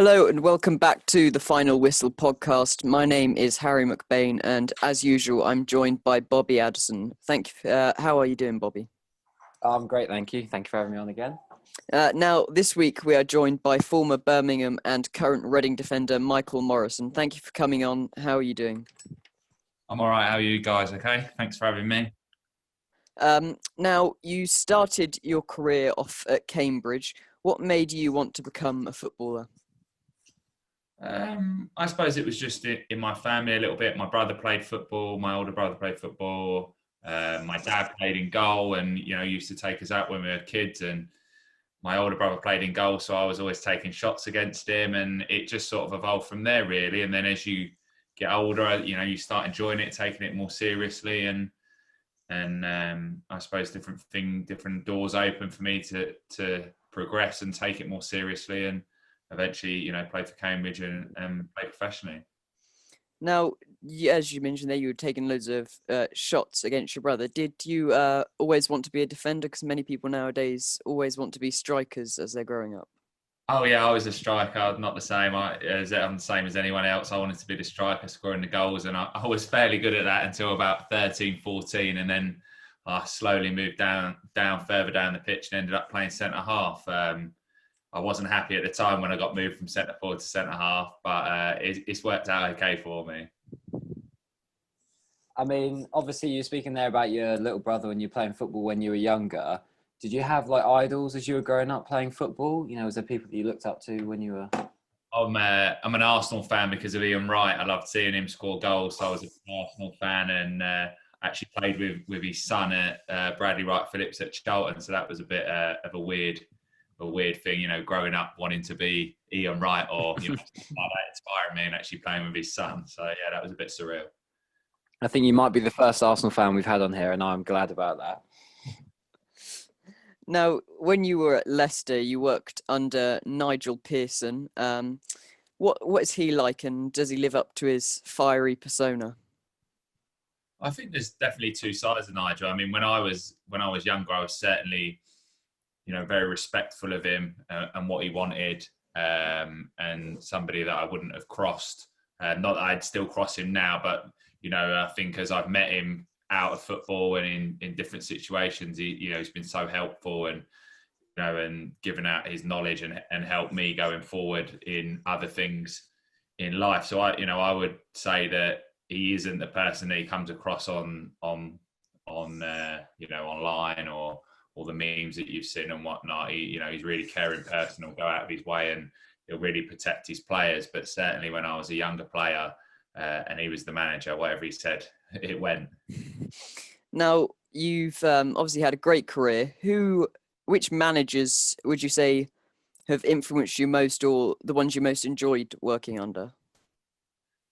Hello and welcome back to the Final Whistle podcast. My name is Harry McBain and as usual I'm joined by Bobby Addison. Thank you. How are you doing, Bobby? I'm great, thank you. Thank you for having me on again. Now, this week we are joined by former Birmingham and current Reading defender Michael Morrison. Thank you for coming on. How are you doing? I'm all right. How are you guys? Okay. Thanks for having me. Now, you started your career off at Cambridge. What made you want to become a footballer? I suppose it was just in my family a little bit. My brother played football. My older brother played football. My dad played in goal, and used to take us out when we were kids. And my older brother played in goal, so I was always taking shots against him, and it just sort of evolved from there, really. And then as you get older, you start enjoying it, taking it more seriously, and I suppose different doors open for me to progress and take it more seriously, and eventually, play for Cambridge and play professionally. Now, as you mentioned there, you were taking loads of shots against your brother. Did you always want to be a defender? Because many people nowadays always want to be strikers as they're growing up. Oh yeah, I was a striker. I'm not the same. I'm the same as anyone else. I wanted to be the striker, scoring the goals, and I was fairly good at that until about 13, 14, and then I slowly moved down further down the pitch and ended up playing centre half. I wasn't happy at the time when I got moved from centre forward to centre half, but it's worked out okay for me. I mean, obviously you're speaking there about your little brother when you were playing football when you were younger. Did you have idols as you were growing up playing football? Was there people that you looked up to when you were? I'm an Arsenal fan because of Ian Wright. I loved seeing him score goals, so I was an Arsenal fan, and actually played with his son at Bradley Wright Phillips at Charlton. So that was a bit of a weird thing, growing up wanting to be Ian Wright or something like that inspired me, and actually playing with his son. So yeah, that was a bit surreal. I think you might be the first Arsenal fan we've had on here, and I'm glad about that. Now, when you were at Leicester, you worked under Nigel Pearson. What is he like, and does he live up to his fiery persona? I think there's definitely two sides of Nigel. I mean, when I was younger, I was certainly very respectful of him and what he wanted, and somebody that I wouldn't have crossed. Not that I'd still cross him now, but I think as I've met him out of football and in different situations, he's been so helpful, and given out his knowledge and helped me going forward in other things in life. So I would say that he isn't the person that he comes across on online or all the memes that you've seen and whatnot. He's a really caring person. He'll go out of his way and he'll really protect his players. But certainly when I was a younger player and he was the manager, whatever he said, it went. Now, you've obviously had a great career. Which managers would you say have influenced you most, or the ones you most enjoyed working under?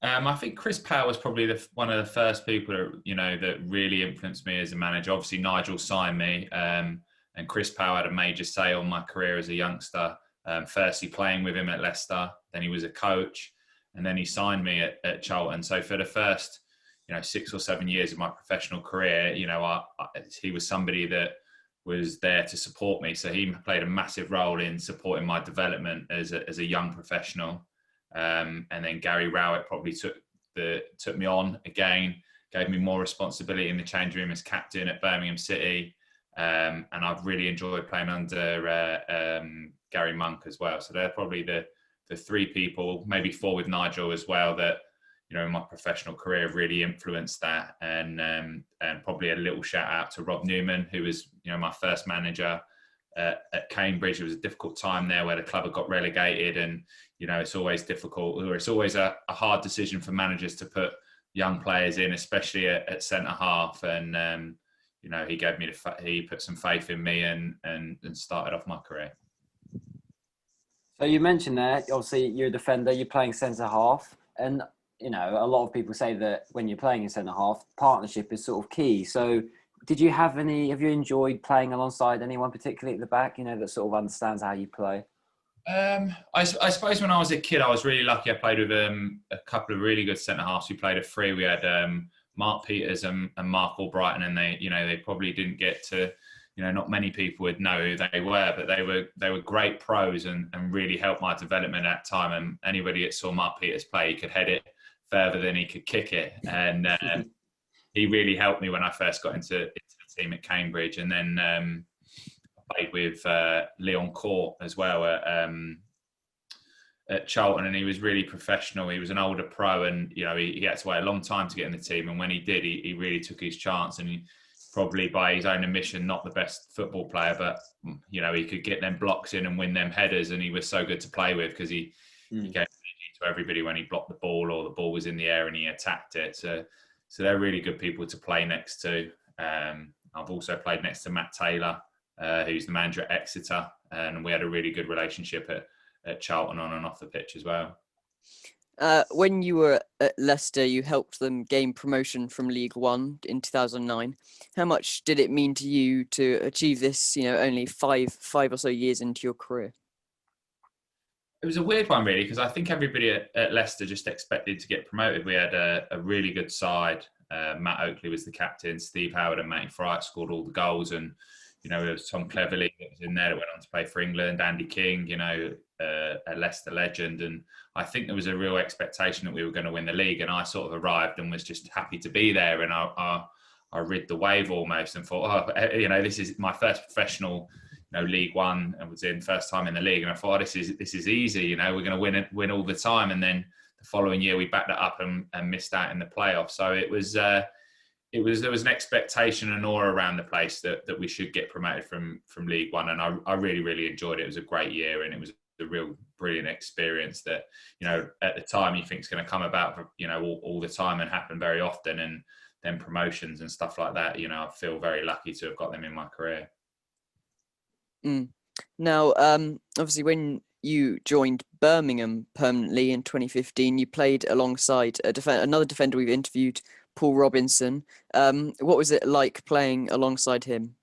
I think Chris Powell was probably one of the first people that really influenced me as a manager. Obviously, Nigel signed me, and Chris Powell had a major say on my career as a youngster. Firstly, playing with him at Leicester, then he was a coach, and then he signed me at Charlton. So for the first 6 or 7 years of my professional career, he was somebody that was there to support me. So he played a massive role in supporting my development as a young professional. And then Gary Rowett probably took me on again, gave me more responsibility in the change room as captain at Birmingham City, and I've really enjoyed playing under Gary Monk as well. So they're probably the three people, maybe four with Nigel as well, that in my professional career have really influenced that. And probably a little shout out to Rob Newman, who was my first manager at Cambridge. It was a difficult time there where the club had got relegated, and it's always difficult, or it's always a hard decision for managers to put young players in, especially at centre half. And he gave me he put some faith in me and started off my career. So you mentioned there, obviously you're a defender, you're playing centre half, and a lot of people say that when you're playing in centre half, partnership is sort of key. So have you enjoyed playing alongside anyone particularly at the back, that sort of understands how you play? I suppose when I was a kid, I was really lucky. I played with a couple of really good centre halves. We played at three. We had Mark Peters and Mark Albrighton, and they probably didn't get to not many people would know who they were, but they were great pros and really helped my development at that time. And anybody that saw Mark Peters play, he could head it further than he could kick it. And he really helped me when I first got into the team at Cambridge. And then I played with Leon Court as well at Charlton, and he was really professional. He was an older pro, and he had to wait a long time to get in the team. And when he did, he really took his chance. And he probably, by his own admission, not the best football player, but he could get them blocks in and win them headers. And he was so good to play with because he gave energy to everybody when he blocked the ball or the ball was in the air and he attacked it. So they're really good people to play next to. I've also played next to Matt Taylor, who's the manager at Exeter, and we had a really good relationship at Charlton on and off the pitch as well. When you were at Leicester, you helped them gain promotion from League One in 2009. How much did it mean to you to achieve this, only five or so years into your career? It was a weird one, really, because I think everybody at Leicester just expected to get promoted. We had a really good side. Matt Oakley was the captain. Steve Howard and Matty Fright scored all the goals. And, there was Tom Cleverley that was in there that went on to play for England. Andy King, a Leicester legend. And I think there was a real expectation that we were going to win the league. And I sort of arrived and was just happy to be there. And I rid the wave almost and thought, this is my first professional League One, and was in first time in the league, and I thought, this is easy. We're going to win all the time. And then the following year we backed it up and missed out in the playoffs. So there was an expectation and awe around the place that we should get promoted from League One, and I really, really enjoyed it. It was a great year, and it was a real brilliant experience that at the time you think is going to come about all the time and happen very often, and then promotions and stuff like that. I feel very lucky to have got them in my career. Now, obviously, when you joined Birmingham permanently in 2015, you played alongside another defender we've interviewed, Paul Robinson. What was it like playing alongside him?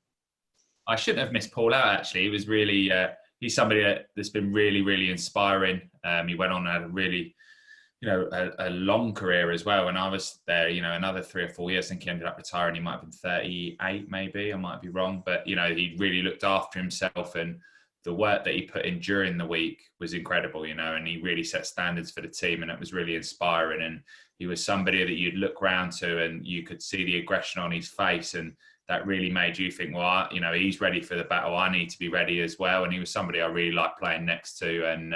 I shouldn't have missed Paul out, actually. He was really, he's somebody that's been really, really inspiring. He went on and had a really, a long career as well. When I was there, another 3 or 4 years, I think he ended up retiring. He might have been 38, maybe. I might be wrong. But, he really looked after himself, and the work that he put in during the week was incredible, and he really set standards for the team, and it was really inspiring. And he was somebody that you'd look round to and you could see the aggression on his face, and that really made you think, well, he's ready for the battle. I need to be ready as well. And he was somebody I really liked playing next to, and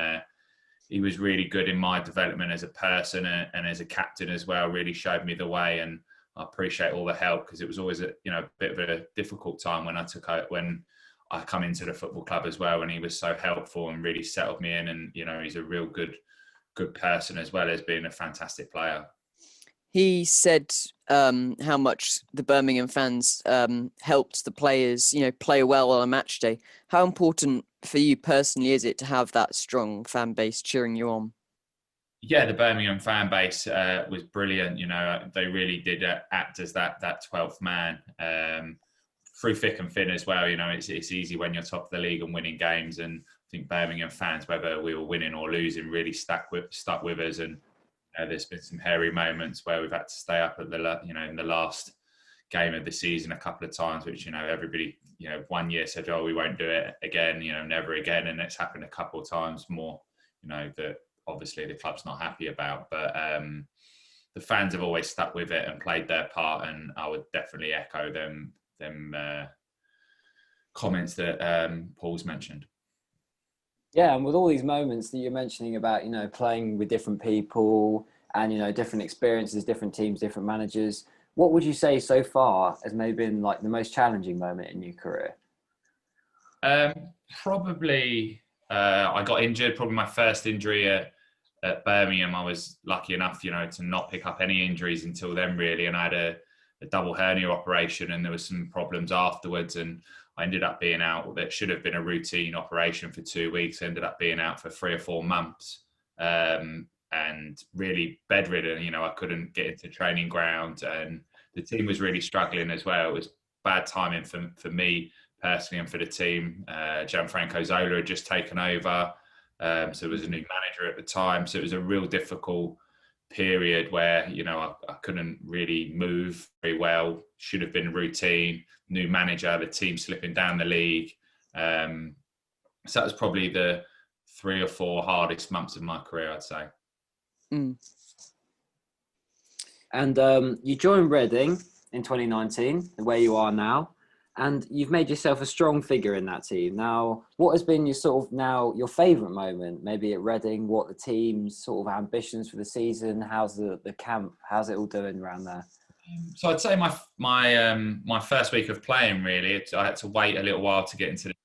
he was really good in my development as a person and as a captain as well. Really showed me the way, and I appreciate all the help, because it was always a bit of a difficult time when I come into the football club as well, and he was so helpful and really settled me in. And he's a real good person as well as being a fantastic player. He said how much the Birmingham fans helped the players, play well on a match day. How important for you personally is it to have that strong fan base cheering you on? Yeah, the Birmingham fan base was brilliant. They really did act as that 12th man through thick and thin as well. It's easy when you're top of the league and winning games, and I think Birmingham fans, whether we were winning or losing, really stuck with us. And there's been some hairy moments where we've had to stay up at in the last game of the season a couple of times, which everybody 1 year said, oh, we won't do it again, never again, and it's happened a couple of times more, that obviously the club's not happy about. But the fans have always stuck with it and played their part, and I would definitely echo them comments that Paul's mentioned. Yeah, and with all these moments that you're mentioning about, playing with different people and, different experiences, different teams, different managers, what would you say so far has maybe been like the most challenging moment in your career? Probably, I got injured, probably my first injury at Birmingham. I was lucky enough, to not pick up any injuries until then, really. And I had a double hernia operation, and there was some problems afterwards, and I ended up being out. That should have been a routine operation for 2 weeks. Ended up being out for 3 or 4 months, and really bedridden. I couldn't get into training ground, and the team was really struggling as well. It was bad timing for me personally and for the team. Gianfranco Zola had just taken over, so there was a new manager at the time. So it was a real difficult period where, you know, I couldn't really move very well. Should have been routine, new manager, the team slipping down the league. So that was probably the 3 or 4 hardest months of my career, I'd say. Mm. And you joined Reading in 2019, where you are now, and you've made yourself a strong figure in that team. Now, what has been your favourite moment, maybe at Reading? What the team's sort of ambitions for the season? How's the camp? How's it all doing around there? So I'd say my first week of playing, really, I had to wait a little while to get into the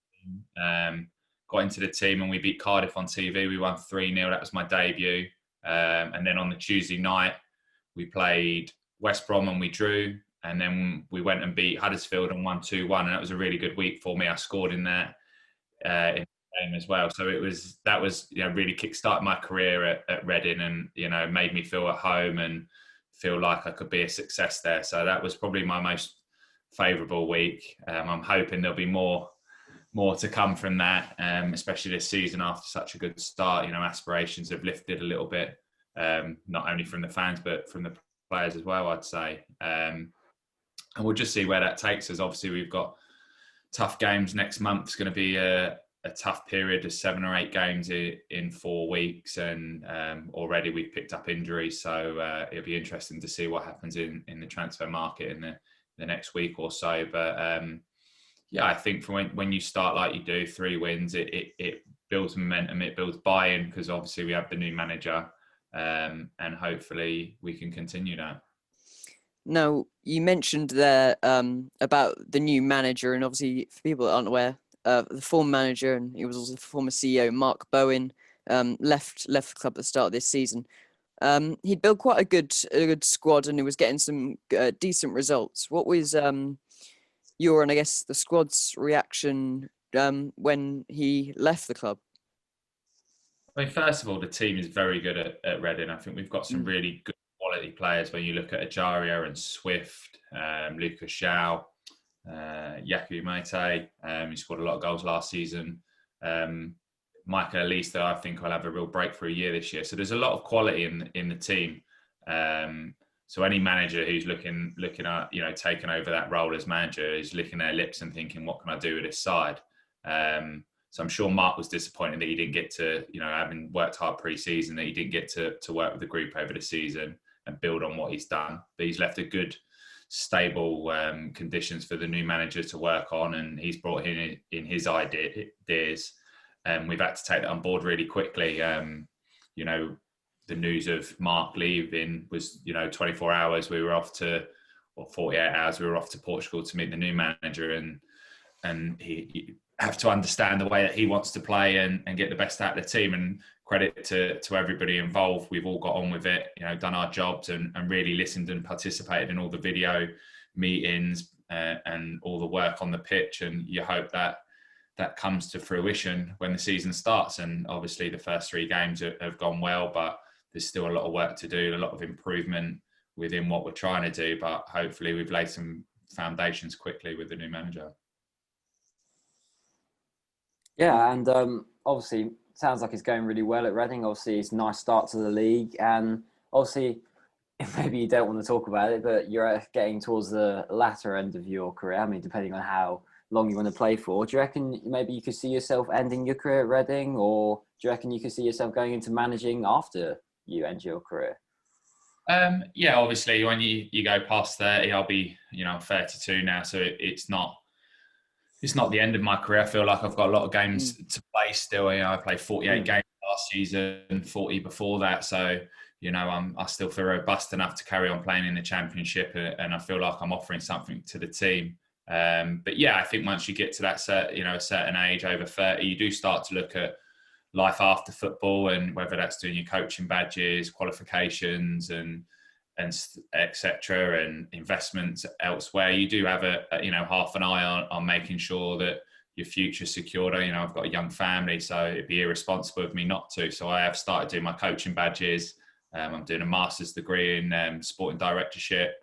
team. Got into the team and we beat Cardiff on TV. We won 3-0. That was my debut. And then on the Tuesday night, we played West Brom and we drew. And then we went and beat Huddersfield and won 2-1. And that was a really good week for me. I scored in there in the game as well. So that was really kick-started my career at Reading, and made me feel at home and feel like I could be a success there. So that was probably my most favourable week. I'm hoping there'll be more to come from that, especially this season after such a good start. Aspirations have lifted a little bit, not only from the fans but from the players as well, I'd say. And we'll just see where that takes us. Obviously, we've got tough games next month. It's going to be a tough period of 7 or 8 games in 4 weeks, and already we've picked up injuries. So it'll be interesting to see what happens in the transfer market in the next week or so. But I think from when you start like you do, 3 wins, it builds momentum, it builds buy-in, because obviously we have the new manager, and hopefully we can continue that. Now, you mentioned there about the new manager, and obviously for people that aren't aware, the former manager, and he was also the former CEO, Mark Bowen, left the club at the start of this season. He'd built quite a good squad, and he was getting some decent results. What was your, and I guess the squad's reaction when he left the club? I mean, first of all, the team is very good at Reading. I think we've got some really good quality players. When you look at Ajaria and Swift, Lucas Shaw, Yaku Maite, who scored a lot of goals last season. Michael Elise, I think, will have a real breakthrough year this year. So there's a lot of quality in the team. So any manager who's looking at taking over that role as manager is licking their lips and thinking, what can I do with this side? So I'm sure Mark was disappointed that he didn't get to, having worked hard pre-season, that he didn't get to work with the group over the season and build on what he's done. But he's left a good, stable conditions for the new manager to work on, and he's brought in his ideas. And we've had to take that on board really quickly. The news of Mark leaving was, 24 hours. We were off to, or 48 hours. We were off to Portugal to meet the new manager, and he have to understand the way that he wants to play and get the best out of the team. And credit to everybody involved. We've all got on with it, done our jobs and really listened and participated in all the video meetings and all the work on the pitch. And you hope that comes to fruition when the season starts. And obviously the first 3 games have gone well, but there's still a lot of work to do, a lot of improvement within what we're trying to do. But hopefully we've laid some foundations quickly with the new manager. Yeah, and obviously sounds like it's going really well at Reading. Obviously it's a nice start to the league, and obviously maybe you don't want to talk about it, but you're getting towards the latter end of your career. I mean, depending on how long you want to play for. Do you reckon maybe you could see yourself ending your career at Reading, or do you reckon you could see yourself going into managing after you end your career? Obviously when you go past 30, I'll be, 32 now, so it's not the end of my career. I feel like I've got a lot of games to play still. I played 48 games last season, 40 before that. So, I still feel robust enough to carry on playing in the Championship, and I feel like I'm offering something to the team. But I think once you get to that a certain age, over 30, you do start to look at life after football, and whether that's doing your coaching badges, qualifications, and etc., and investments elsewhere. You do have a half an eye on making sure that your future's secured. I've got a young family, so it'd be irresponsible of me not to. So I have started doing my coaching badges. I'm doing a master's degree in sporting directorship.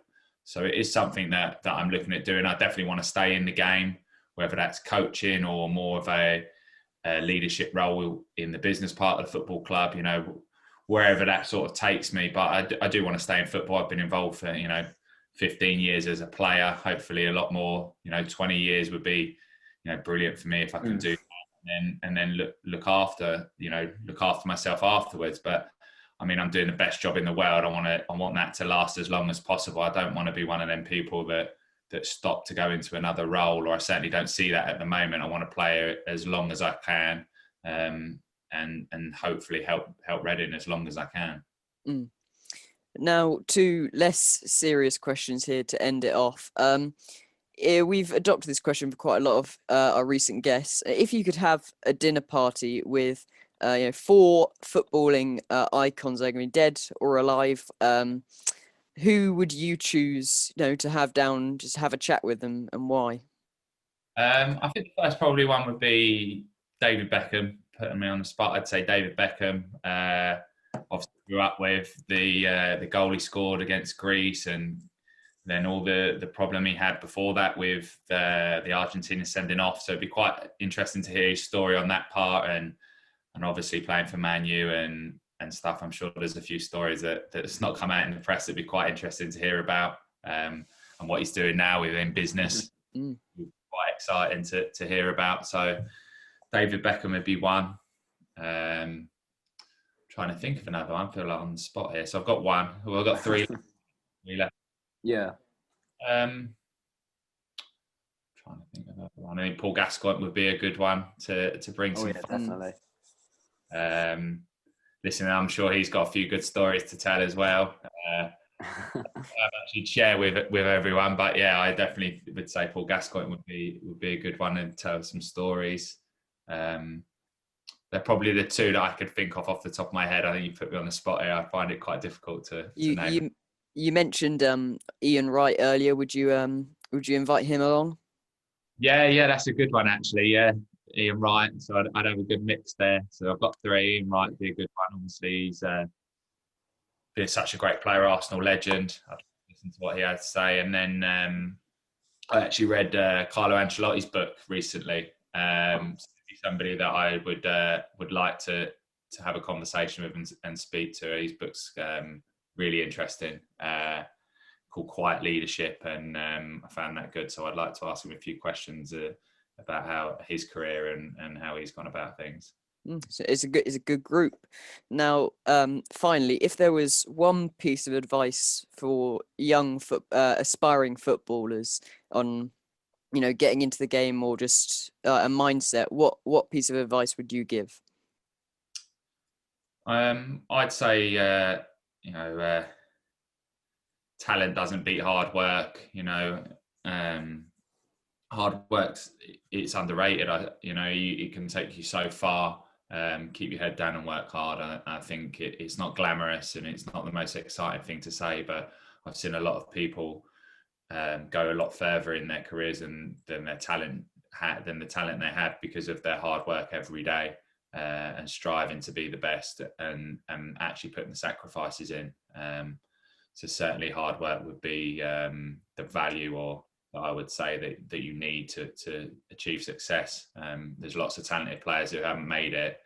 So it is something that I'm looking at doing. I definitely want to stay in the game, whether that's coaching or more of a leadership role in the business part of the football club. wherever that sort of takes me. But I do want to stay in football. I've been involved for 15 years as a player. Hopefully, a lot more. 20 years would be brilliant for me if I can do that, and then look after myself afterwards. But I mean, I'm doing the best job in the world. I want that to last as long as possible. I don't want to be one of them people that stop to go into another role, or I certainly don't see that at the moment. I want to play as long as I can, and hopefully help Reading as long as I can. Now, two less serious questions here to end it off. We've adopted this question for quite a lot of our recent guests. If you could have a dinner party with 4 footballing icons, they're going to be dead or alive, who would you choose to have down, just have a chat with them, and why? I think the first probably one would be David Beckham. Putting me on the spot, I'd say David Beckham. Obviously grew up with the goal he scored against Greece, and then all the problem he had before that with the Argentina sending off. So it'd be quite interesting to hear his story on that part, and obviously playing for Man U and stuff. I'm sure there's a few stories that's not come out in the press that'd be quite interesting to hear about, and what he's doing now within business. Quite exciting to hear about. So David Beckham would be one. Trying to think of another one. I feel like on the spot here. So I've got one. Well, I've got 3 left. Yeah. Trying to think of another one. I think Paul Gascoigne would be a good one to bring some. Definitely. Listen, I'm sure he's got a few good stories to tell as well. I actually share with everyone, but yeah, I definitely would say Paul Gascoigne would be a good one and tell some stories. They're probably the 2 that I could think of off the top of my head. I think you put me on the spot here. I find it quite difficult to name. You mentioned Ian Wright earlier. Would you invite him along? Yeah, that's a good one actually. Yeah, Ian Wright. So I'd have a good mix there. So I've got 3. Ian Wright would be a good one. Obviously, he's been such a great player, Arsenal legend. I'd listen to what he had to say. And then I actually read Carlo Ancelotti's book recently. Somebody that I would like to have a conversation with and speak to. His book's really interesting, called Quiet Leadership, and I found that good. So I'd like to ask him a few questions about how his career and how he's gone about things. So it's a good group. Now, finally, if there was one piece of advice for young aspiring footballers on getting into the game, or just a mindset, what piece of advice would you give? I'd say talent doesn't beat hard work. Hard work's it's underrated. It can take you so far. Keep your head down and work hard. I think it's not glamorous and it's not the most exciting thing to say, but I've seen a lot of people go a lot further in their careers than the talent they had because of their hard work every day, and striving to be the best and actually putting the sacrifices in. So certainly hard work would be the value, or I would say that you need to achieve success. There's lots of talented players who haven't made it,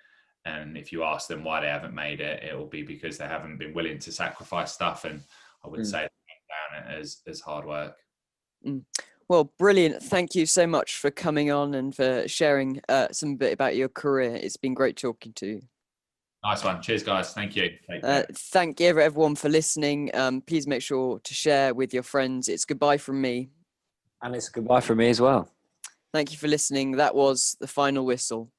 and if you ask them why they haven't made it, it will be because they haven't been willing to sacrifice stuff. And I would say down it as hard work. Well, brilliant. Thank you so much for coming on and for sharing some bit about your career. It's been great talking to you. Nice one. Cheers, guys. Thank you. Thank you everyone for listening. Please make sure to share with your friends. It's goodbye from me. And it's goodbye from me as well. Thank you for listening. That was The Final Whistle.